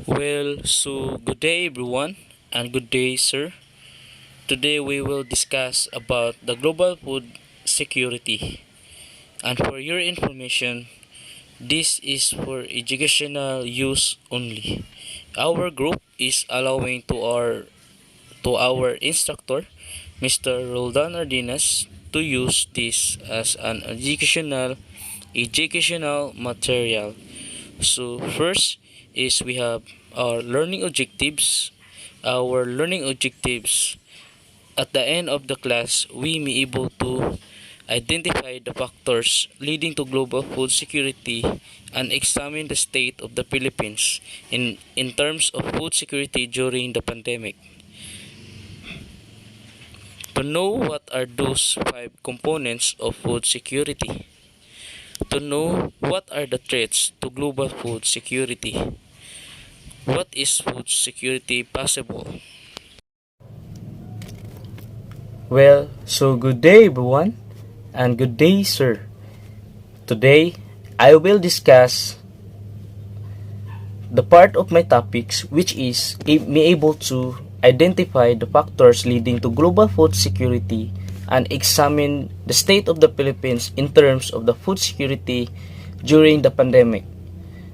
Good day everyone and good day sir. Today we will discuss about the global food security. And for your information, this is for educational use only. Our group is allowing to our instructor, Mr. Roldan Ardinas, to use this as an educational material. So first is we have our learning objectives. Our learning objectives at the end of the class, we may able to identify the factors leading to global food security and examine the state of the Philippines in terms of food security during the pandemic. To know what are those five components of food security. To know what are the threats to global food security. What is food security possible? Good day everyone and good day sir. Today, I will discuss the part of my topics which is me able to identify the factors leading to global food security and examine the state of the Philippines in terms of the food security during the pandemic.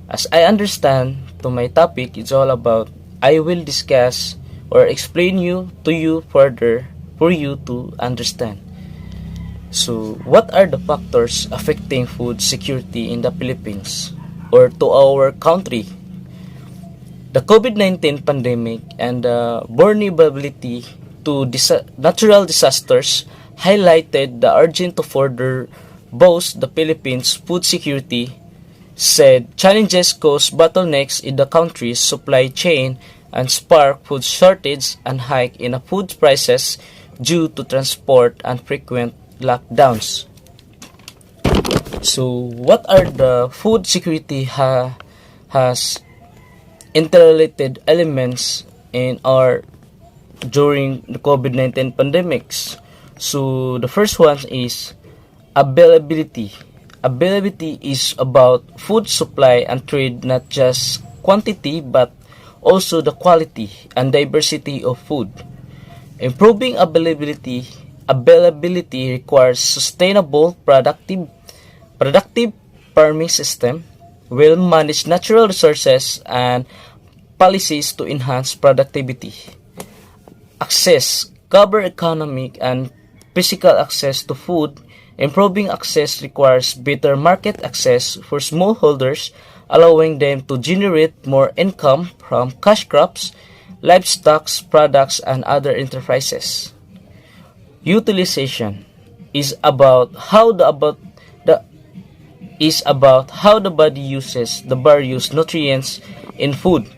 As I understand to my topic, it's all about I will discuss or explain to you further for you to understand. So, what are the factors affecting food security in the Philippines or to our country? The COVID-19 pandemic and the vulnerability to natural disasters highlighted the urgent to further boost the Philippines' food security, said challenges cause bottlenecks in the country's supply chain and spark food shortage and hike in food prices due to transport and frequent lockdowns. So, what are the food security has interrelated elements in our during the COVID-19 pandemics? So, the first one is availability. Availability is about food supply and trade, not just quantity but also the quality and diversity of food. Improving availability requires sustainable, productive farming system, will manage natural resources and policies to enhance productivity. Access, cover economic and physical access to food. Improving access requires better market access for smallholders, allowing them to generate more income from cash crops, livestock products, and other enterprises. Utilization is about how the body uses the various nutrients in food.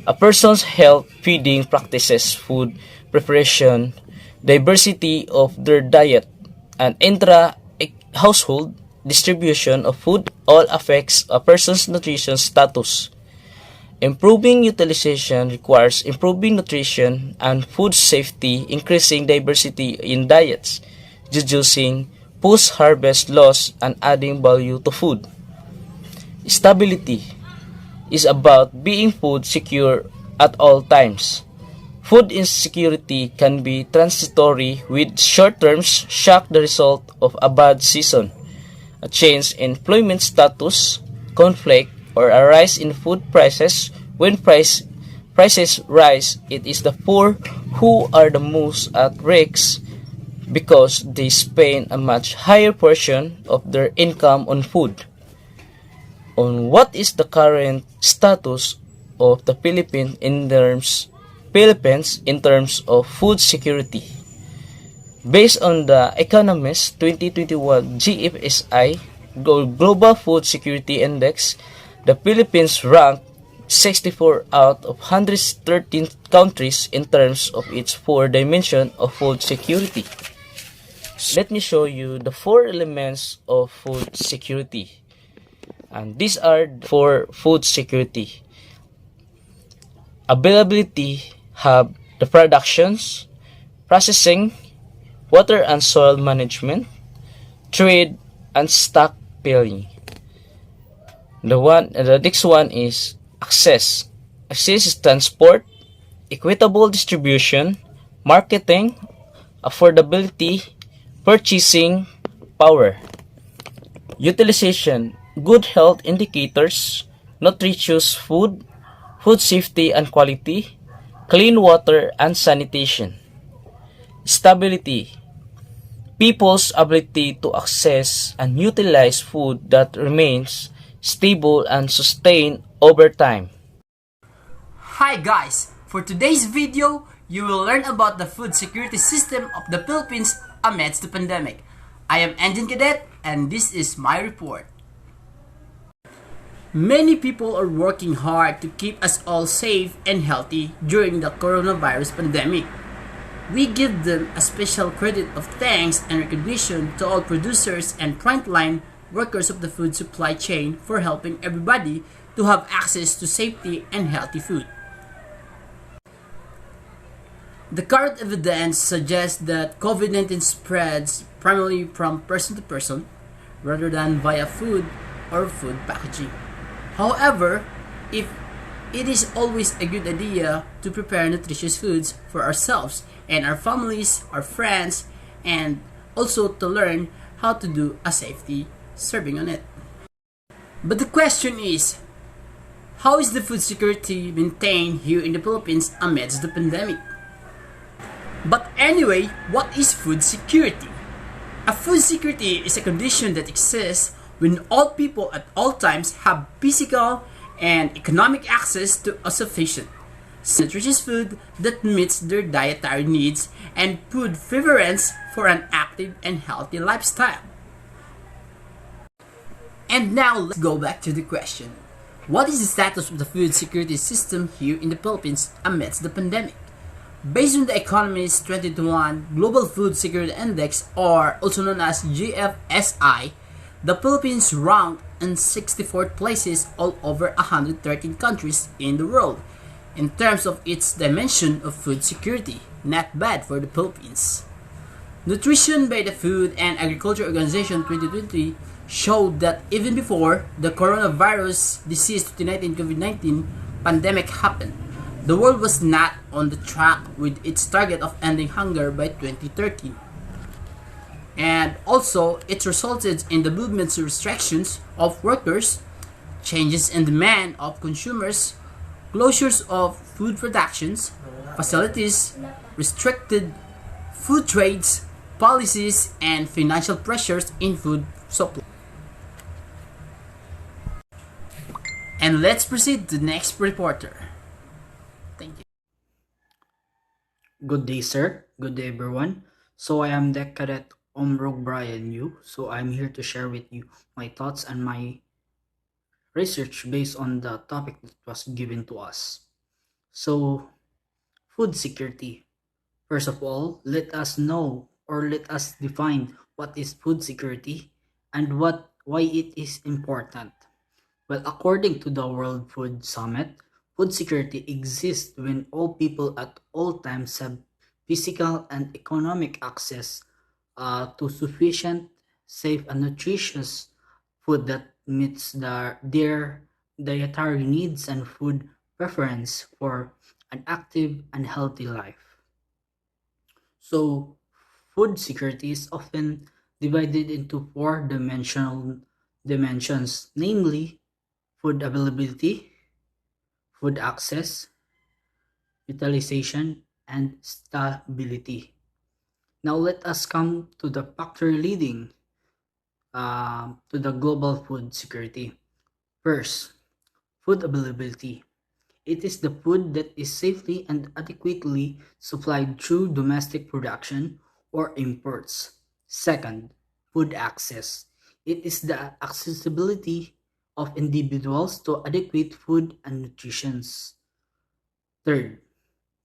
A person's health, feeding practices, food preparation, diversity of their diet, and intra-household distribution of food all affects a person's nutrition status. Improving utilization requires improving nutrition and food safety, increasing diversity in diets, reducing post-harvest loss, and adding value to food. Stability is about being food secure at all times. Food insecurity can be transitory with short-term shock the result of a bad season, a change in employment status, conflict, or a rise in food prices. When prices rise, it is the poor who are the most at risk because they spend a much higher portion of their income on food. On what is the current status of the Philippines in terms of food security? Based on the Economist 2021 GFSI Global Food Security Index, the Philippines ranked 64 out of 113 countries in terms of its four dimensions of food security. Let me show you the four elements of food security. And these are for food security. Availability have the productions, processing, water and soil management, trade, and stockpiling. The next one is access. access is transport, equitable distribution, marketing, affordability, purchasing power, utilization, good health indicators, nutritious food, food safety and quality, clean water and sanitation, stability, people's ability to access and utilize food that remains stable and sustained over time. Hi guys! For today's video, you will learn about the food security system of the Philippines amidst the pandemic. I am Engine Cadet and this is my report. Many people are working hard to keep us all safe and healthy during the coronavirus pandemic. We give them a special credit of thanks and recognition to all producers and frontline workers of the food supply chain for helping everybody to have access to safety and healthy food. The current evidence suggests that COVID-19 spreads primarily from person to person rather than via food or food packaging. However, if it is always a good idea to prepare nutritious foods for ourselves and our families, our friends, and also to learn how to do a safety serving on it. But the question is, how is the food security maintained here in the Philippines amidst the pandemic? But anyway, what is food security? A food security is a condition that exists when all people at all times have physical and economic access to a sufficient, nutritious food that meets their dietary needs and food preference for an active and healthy lifestyle. And now let's go back to the question. What is the status of the food security system here in the Philippines amidst the pandemic? Based on the Economist 2021 Global Food Security Index, or also known as GFSI, the Philippines ranked in 64th places all over 113 countries in the world. In terms of its dimension of food security, not bad for the Philippines. Nutrition by the Food and Agriculture Organization 2020 showed that even before the coronavirus disease 2019 COVID-19 pandemic happened, the world was not on the track with its target of ending hunger by 2030. And also, it resulted in the movement's restrictions of workers, changes in demand of consumers, closures of food productions, facilities, restricted food trades, policies, and financial pressures in food supply. And let's proceed to the next reporter. Thank you. Good day, sir. Good day, everyone. So I am Deck Cadet Omrog Brian Yu. So I'm here to share with you my thoughts and my research based on the topic that was given to us. So, food security. First of all, let us know or let us define what is food security and why it is important. Well, according to the World Food Summit, food security exists when all people at all times have physical and economic access to sufficient, safe, and nutritious food that meets their dietary needs and food preference for an active and healthy life. So, food security is often divided into four dimensional dimensions, namely food availability, food access, utilization, and stability. Now let us come to the factor leading to the global food security. First, food availability. It is the food that is safely and adequately supplied through domestic production or imports. Second, food access. It is the accessibility of individuals to adequate food and nutrition. Third,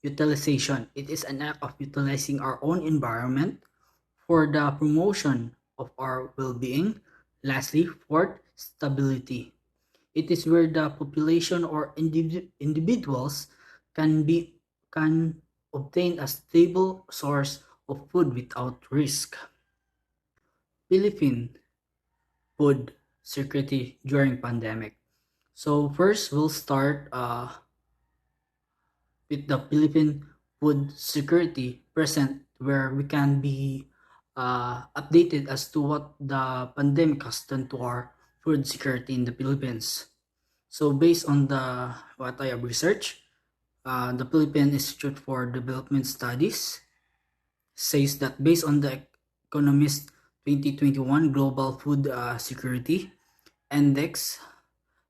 utilization. It is an act of utilizing our own environment for the promotion of our well-being. Lastly, fourth, stability. It is where the population or individuals can obtain a stable source of food without risk. Philippine food security during pandemic. So first, we'll start with the Philippine food security present, where we can be updated as to what the pandemic has done to our food security in the Philippines. So based on the what I have researched, the Philippine Institute for Development Studies says that based on the Economist 2021 Global Food Security Index,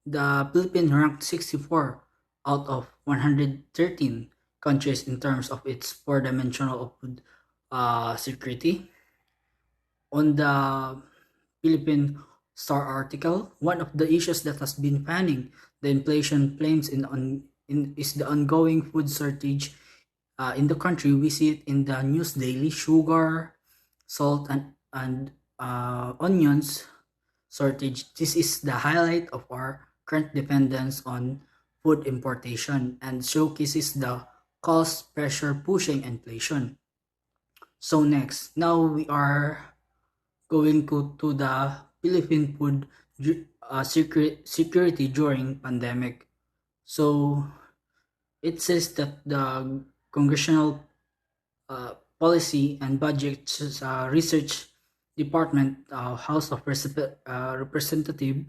the Philippines ranked 64 out of 113 countries in terms of its four-dimensional food security. On the Philippine Star article, one of the issues that has been fanning the inflation flames is the ongoing food shortage in the country. We see it in the news daily: sugar, salt, and onions shortage. This is the highlight of our current dependence on food importation and showcases the cost pressure pushing inflation. So next, now we are going to the Philippine food security during pandemic. So it says that the Congressional Policy and Budget Research Department, House of Representative,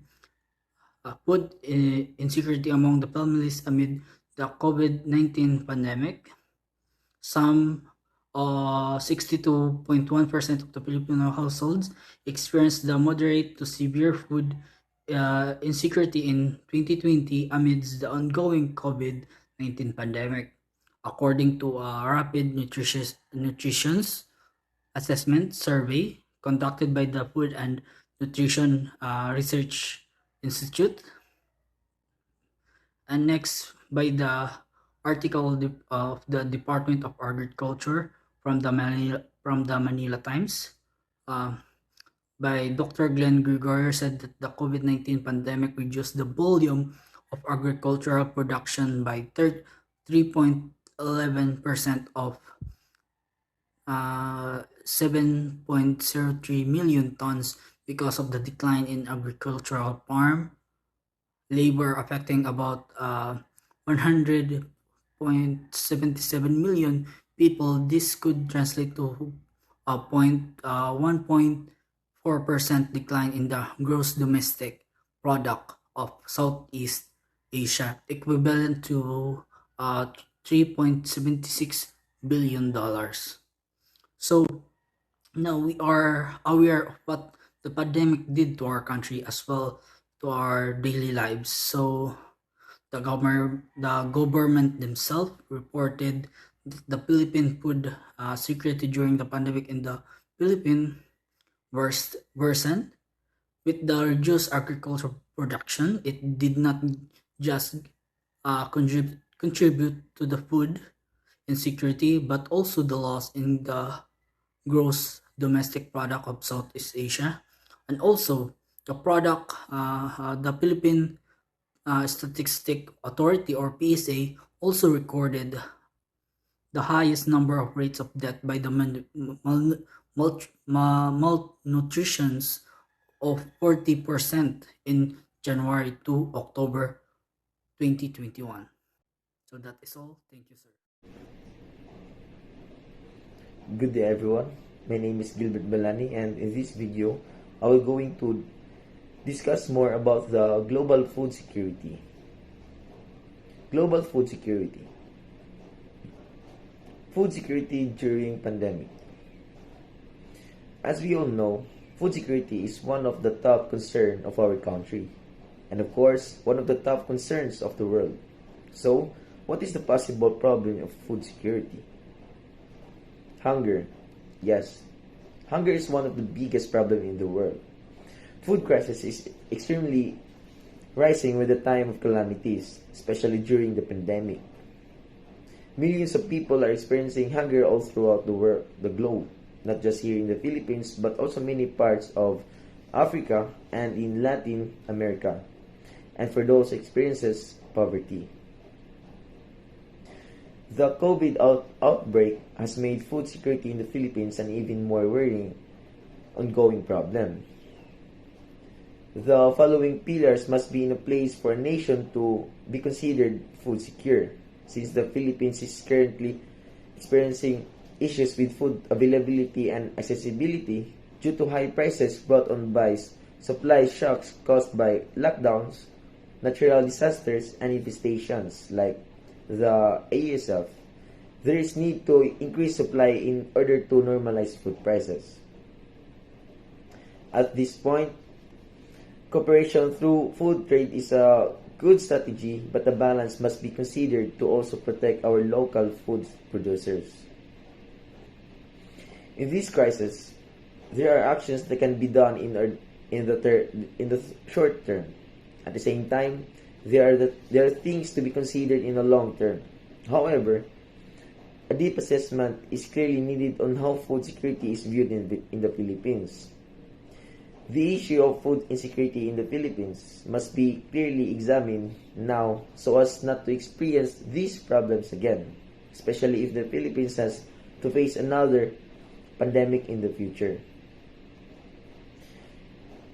put insecurity among the families amid the COVID-19 pandemic. Some 62.1% of the Filipino households experienced the moderate to severe food insecurity in 2020 amidst the ongoing COVID-19 pandemic, according to a rapid nutrition's assessment survey conducted by the Food and Nutrition Research Institute. And next, by the article of the Department of Agriculture from the Manila Times, by Dr. Glenn Gregorio, said that the COVID-19 pandemic reduced the volume of agricultural production by 3.11% of 7.03 million tons because of the decline in agricultural farm labor, affecting about 100.77 million people. This could translate to a 1.4% decline in the gross domestic product of Southeast Asia, equivalent to $3.76 billion. So now we are aware of what the pandemic did to our country as well to our daily lives. So the government themselves reported that the Philippine food security during the pandemic in the Philippines worsened. With the reduced agricultural production, it did not just contribute to the food insecurity, but also the loss in the gross domestic product of Southeast Asia, and also the product, the Philippine Statistic Authority, or PSA, also recorded the highest number of rates of death by the malnutrition of 40% in January to October 2021. So that is all. Thank you, sir. Good day everyone, my name is Gilbert Balani, and in this video I will going to discuss more about the global food security. Global food security. Food security during pandemic. As we all know, food security is one of the top concerns of our country, and of course, one of the top concerns of the world. So, what is the possible problem of food security? Hunger. Yes, hunger is one of the biggest problems in the world. Food crisis is extremely rising with the time of calamities, especially during the pandemic. Millions of people are experiencing hunger all throughout the world, the globe, not just here in the Philippines, but also many parts of Africa and in Latin America, and for those experiences poverty. The COVID outbreak has made food security in the Philippines an even more worrying ongoing problem. The following pillars must be in a place for a nation to be considered food secure. since the Philippines is currently experiencing issues with food availability and accessibility due to high prices brought on by supply shocks caused by lockdowns, natural disasters, and infestations like the ASF. There is need to increase supply in order to normalize food prices. At this point, cooperation through food trade is a good strategy, but a balance must be considered to also protect our local food producers. In this crisis, there are actions that can be done in the short term. At the same time, there are things to be considered in the long term. However, a deep assessment is clearly needed on how food security is viewed in the Philippines. The issue of food insecurity in the Philippines must be clearly examined now so as not to experience these problems again, especially if the Philippines has to face another pandemic in the future.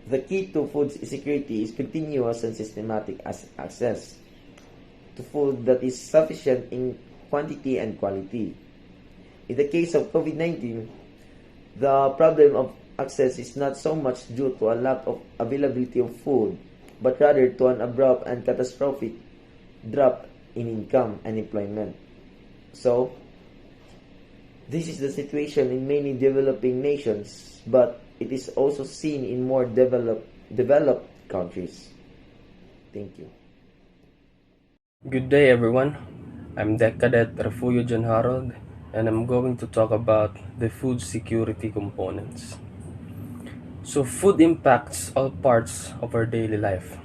The key to food security is continuous and systematic access to food that is sufficient in quantity and quality. In the case of COVID-19, the problem of access is not so much due to a lack of availability of food, but rather to an abrupt and catastrophic drop in income and employment. So, this is the situation in many developing nations, but it is also seen in more developed countries. Thank you. Good day, everyone. I'm Deck Cadet Refugio John Harold, and I'm going to talk about the food security components. So, food impacts all parts of our daily life.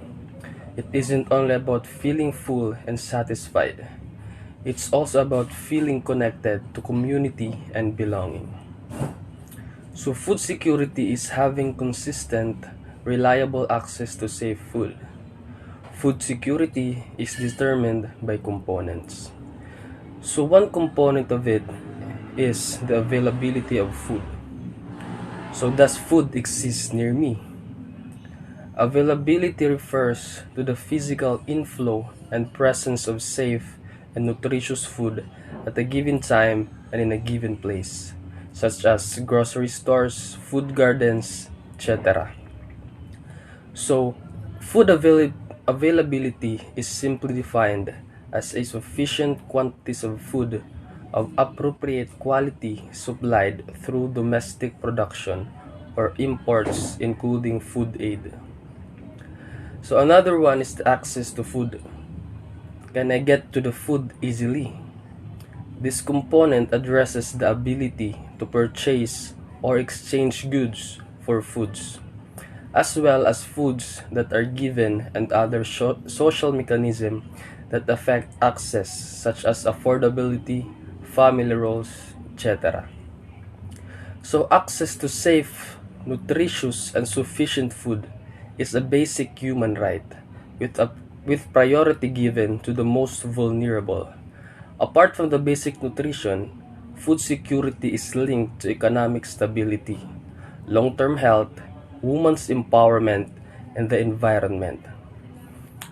It isn't only about feeling full and satisfied, it's also about feeling connected to community and belonging. So, food security is having consistent, reliable access to safe food. Food security is determined by components. So one component of it is the availability of food. So does food exist near me? Availability refers to the physical inflow and presence of safe and nutritious food at a given time and in a given place, such as grocery stores, food gardens, etc. So, availability is simply defined as a sufficient quantities of food of appropriate quality supplied through domestic production or imports, including food aid. So another one is the access to food. Can I get to the food easily? This component addresses the ability to purchase or exchange goods for foods, as well as foods that are given and other social mechanisms that affect access, such as affordability, family roles, etc. So access to safe, nutritious, and sufficient food is a basic human right, with priority given to the most vulnerable. Apart from the basic nutrition, food security is linked to economic stability, long-term health, women's empowerment, and the environment.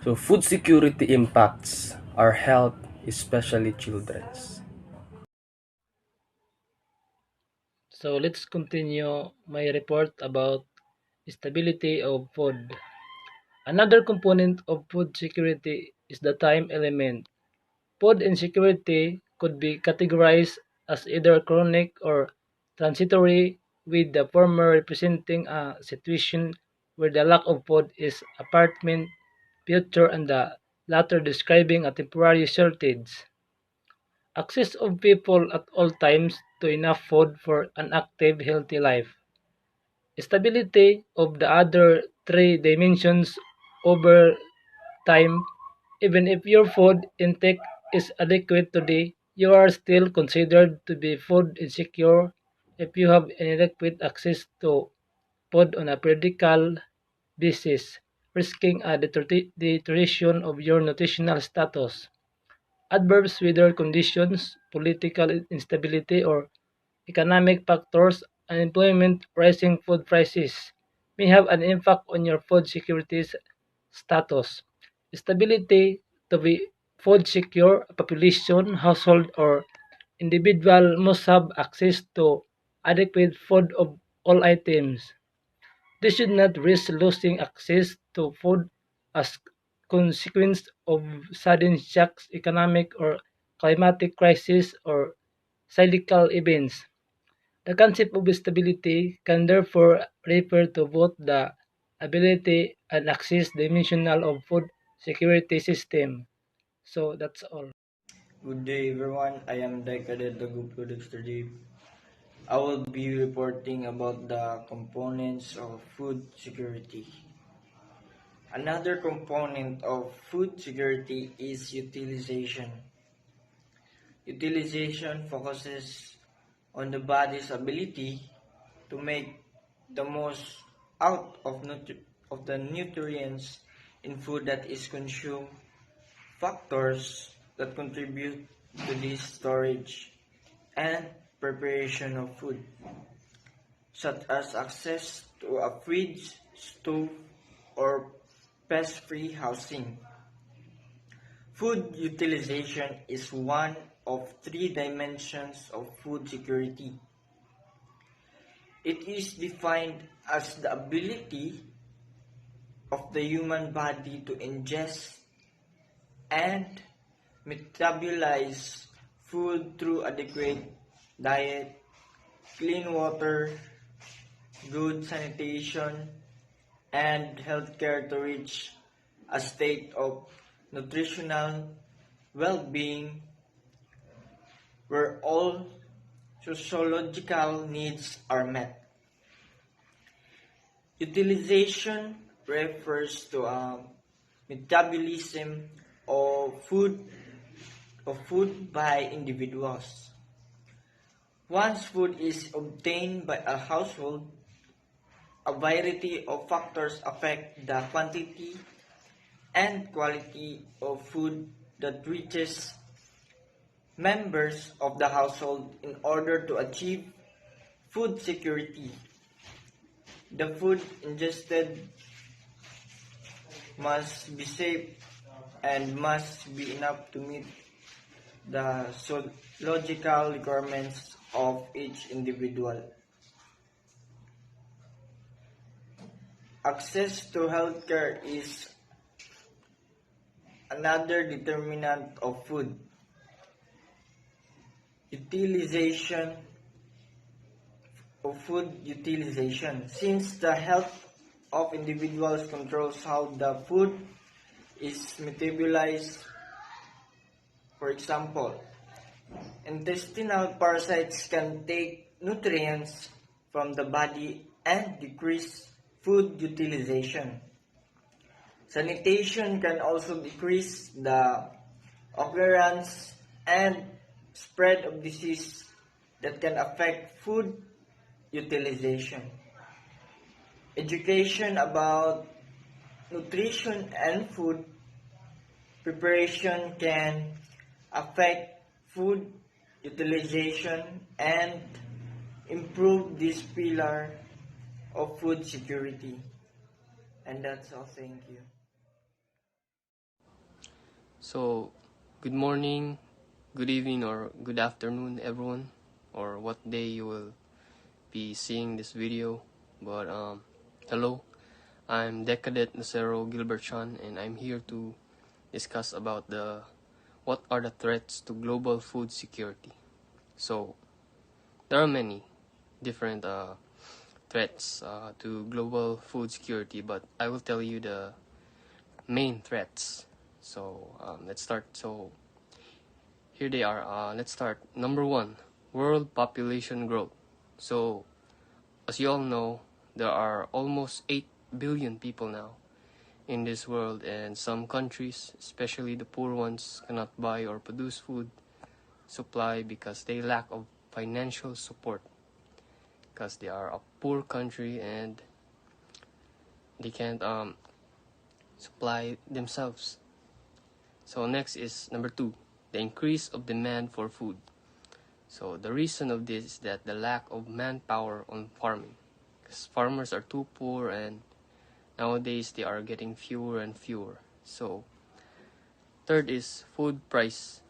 So food security impacts our health, especially children's. So let's continue my report about stability of food. Another component of food security is the time element. Food insecurity could be categorized as either chronic or transitory, with the former representing a situation where the lack of food is apparent future and the latter describing a temporary shortage. Access of people at all times to enough food for an active, healthy life. Stability of the other three dimensions over time. Even if your food intake is adequate today, you are still considered to be food insecure if you have inadequate access to food on a periodical basis, risking a deterioration of your nutritional status. Adverse weather conditions, political instability, or economic factors, unemployment, rising food prices may have an impact on your food security status. Stability to be food secure, a population, household, or individual must have access to adequate food of all items. They should not risk losing access to food as consequence of sudden shocks, economic or climatic crisis, or cyclical events. The concept of stability can therefore refer to both the ability and access dimensional of food security system. So that's all. Good day everyone, I am Cadet Tagupo Dexter. I will be reporting about the components of food security. Another component of food security is utilization. Utilization focuses on the body's ability to make the most out of the nutrients in food that is consumed. Factors that contribute to this storage and preparation of food, such as access to a fridge, stove, or pest-free housing. Food utilization is one of three dimensions of food security. It is defined as the ability of the human body to ingest and metabolize food through adequate diet, clean water, good sanitation, and healthcare to reach a state of nutritional well-being where all physiological needs are met. Utilization refers to a metabolism of food by individuals. Once food is obtained by a household, a variety of factors affect the quantity and quality of food that reaches members of the household in order to achieve food security. The food ingested must be safe and must be enough to meet the physiological requirements of each individual. Access to healthcare is another determinant of food utilization. Since the health of individuals controls how the food is metabolized. For example, intestinal parasites can take nutrients from the body and decrease food utilization. Sanitation can also decrease the occurrence and spread of disease that can affect food utilization. Education about nutrition and food preparation can affect food utilization and improve this pillar of food security. And that's all. Thank you. So, good morning, good evening, or good afternoon, everyone, or what day you will be seeing this video. But hello, I'm Decadent Lucero Gilbert Chan, and I'm here to discuss about what are the threats to global food security. So, there are many different threats to global food security, but I will tell you the main threats. So let's start. So here they are. Let's start. Number 1, world population growth. So as you all know, there are almost 8 billion people now in this world, and some countries, especially the poor ones, cannot buy or produce food supply because they lack of financial support, because they are a poor country and they can't supply themselves. So next is number 2, the increase of demand for food. So the reason of this is that the lack of manpower on farming, because farmers are too poor and nowadays they are getting fewer and fewer. So Third is food price.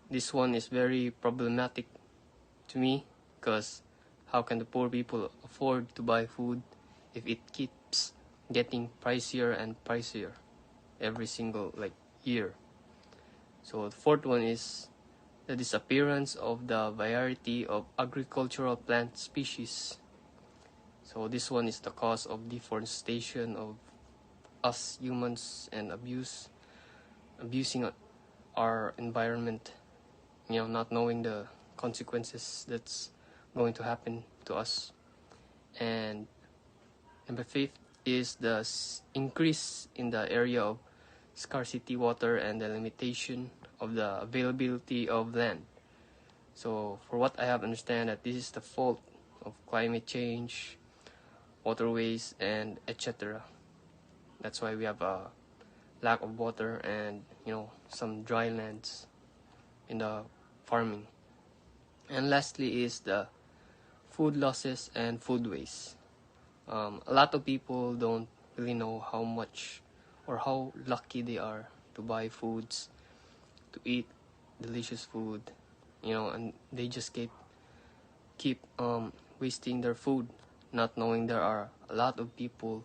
This one is very problematic to me because how can the poor people afford to buy food if it keeps getting pricier and pricier every single year? So the fourth one is the disappearance of the variety of agricultural plant species. So this one is the cause of deforestation of us humans and abusing our environment, not knowing the consequences that's going to happen to us. And number fifth is the increase in the area of scarcity water and the limitation of the availability of land. So for what I have understand that this is the fault of climate change, waterways, and etc. That's why we have a lack of water and some dry lands in the farming. And lastly is the food losses and food waste. A lot of people don't really know how much or how lucky they are to buy foods, to eat delicious food, and they just keep wasting their food, not knowing there are a lot of people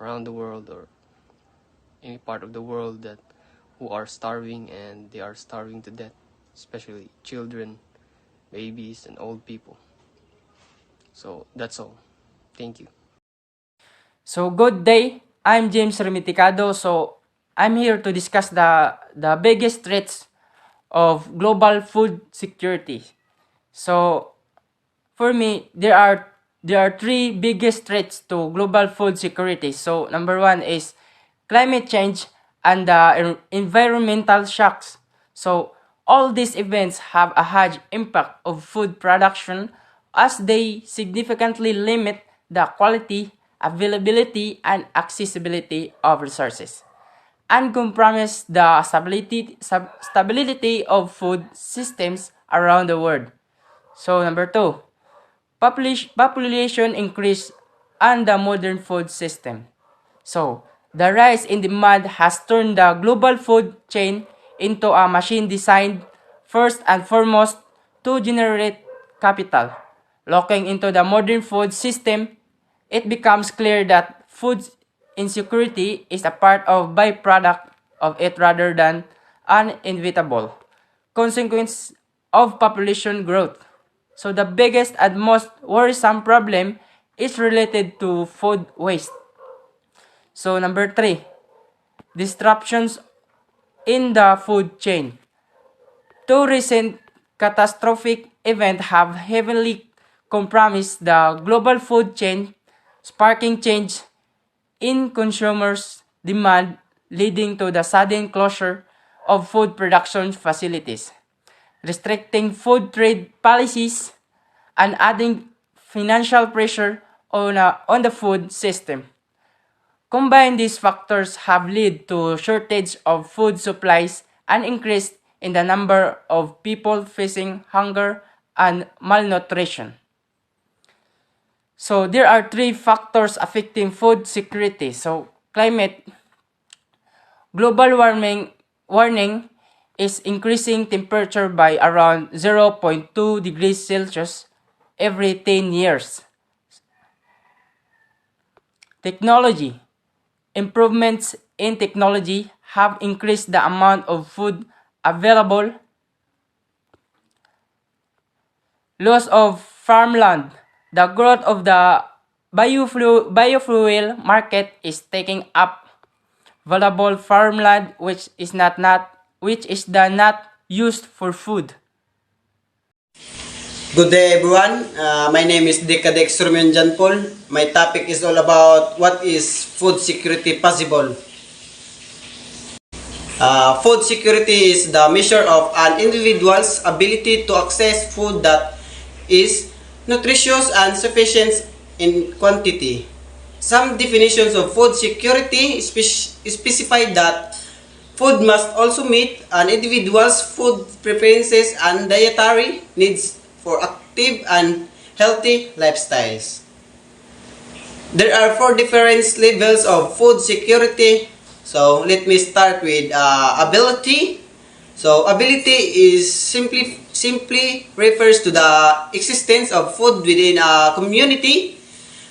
around the world or any part of the world who are starving, and they are starving to death, especially children, babies, and old people. So that's all. Thank you. So good day, I'm James Remiticado. So I'm here to discuss the biggest threats of global food security. So for me, there are three biggest threats to global food security. So number one is climate change and the environmental shocks. So all these events have a huge impact of food production as they significantly limit the quality, availability, and accessibility of resources and compromise the stability of food systems around the world. So number two, population increase and the modern food system. So the rise in demand has turned the global food chain into a machine designed first and foremost to generate capital. Looking into the modern food system, it becomes clear that food insecurity is a part of byproduct of it rather than an inevitable consequence of population growth. So the biggest and most worrisome problem is related to food waste. So number three, disruptions in the food chain. Two recent catastrophic events have heavily compromised the global food chain, sparking change in consumers' demand, leading to the sudden closure of food production facilities, restricting food trade policies, and adding financial pressure on the food system. Combined, these factors have led to shortage of food supplies and increase in the number of people facing hunger and malnutrition. So there are three factors affecting food security. So climate, global warning is increasing temperature by around 0.2 degrees Celsius every 10 years. Technology, improvements in technology have increased the amount of food available. Loss of farmland. The growth of the biofuel market is taking up valuable farmland which is not used for food. Good day everyone. My name is Dekadex Rumen Jan Paul. My topic is all about what is food security possible. Food security is the measure of an individual's ability to access food that is nutritious and sufficient in quantity. Some definitions of food security specify that food must also meet an individual's food preferences and dietary needs for active and healthy lifestyles. There are four different levels of food security. So let me start with ability. So ability is simply refers to the existence of food within a community.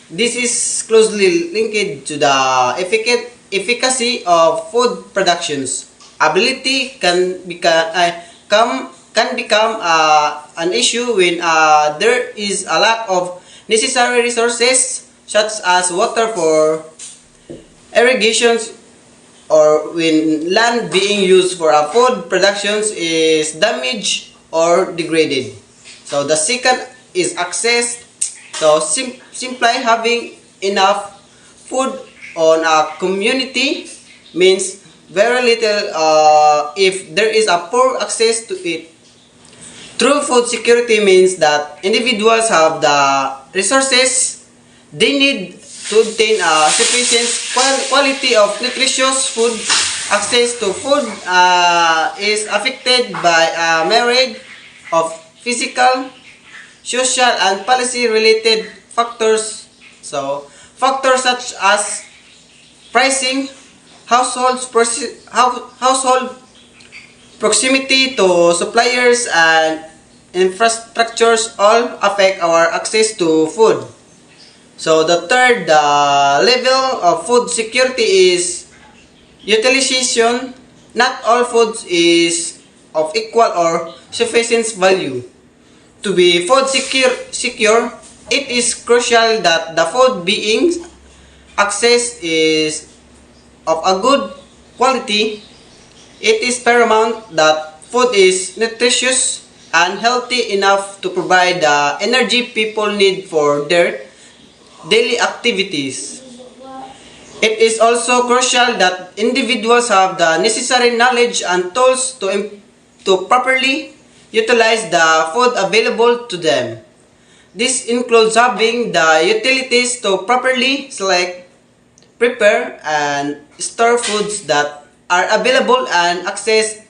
This is closely linked to the efficacy of food productions. Ability can become an issue when there is a lack of necessary resources such as water for irrigations, or when land being used for food productions is damaged or degraded. So the second is access. So simply having enough food on a community means very little if there is a poor access to it. True food security means that individuals have the resources they need to obtain a sufficient quality of nutritious food. Access to food is affected by a myriad of physical, social, and policy-related factors. So, factors such as pricing, household proximity to suppliers, and infrastructures all affect our access to food. So the third level of food security is utilization. Not all food is of equal or sufficient value. To be food secure, it is crucial that the food being accessed is of a good quality. It is paramount that food is nutritious and healthy enough to provide the energy people need for their daily activities. It is also crucial that individuals have the necessary knowledge and tools to properly utilize the food available to them. This includes having the utilities to properly select, prepare, and store foods that are available and access.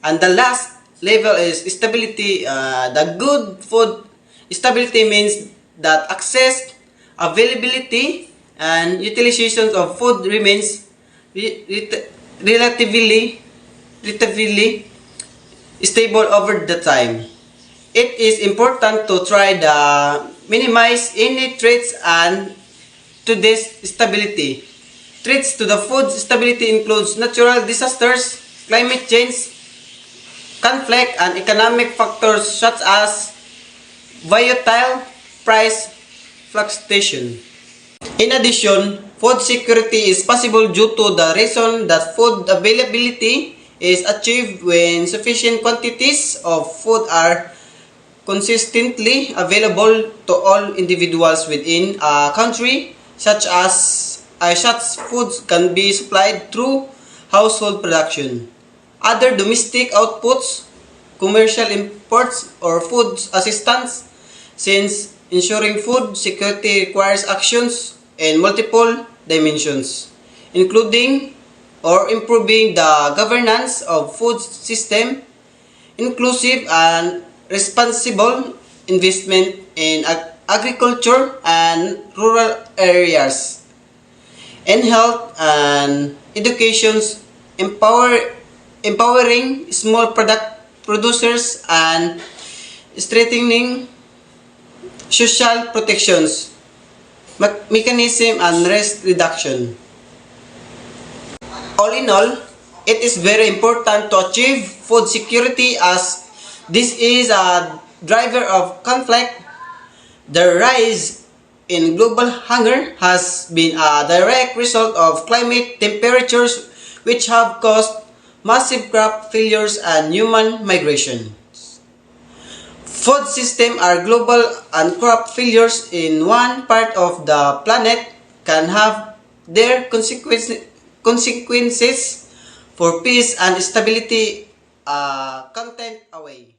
And the last level is stability. The good food stability means that access, availability, and utilization of food remains relatively stable over the time. It is important to try to minimize any threats and to this stability. Threats to the food stability includes natural disasters, climate change, conflict, and economic factors such as volatile price fluctuation. In addition, food security is possible due to the reason that food availability is achieved when sufficient quantities of food are consistently available to all individuals within a country, such foods can be supplied through household production, other domestic outputs, commercial imports, or food assistance, since ensuring food security requires actions in multiple dimensions, including or improving the governance of food system, inclusive and responsible investment in agriculture and rural areas, and health and educations, empowering small producers and strengthening social protections mechanism and risk reduction. All in all, it is very important to achieve food security as this is a driver of conflict. The rise in global hunger has been a direct result of climate temperatures which have caused massive crop failures and human migration. Food systems are global, and crop failures in one part of the planet can have their consequences for peace and stability content away.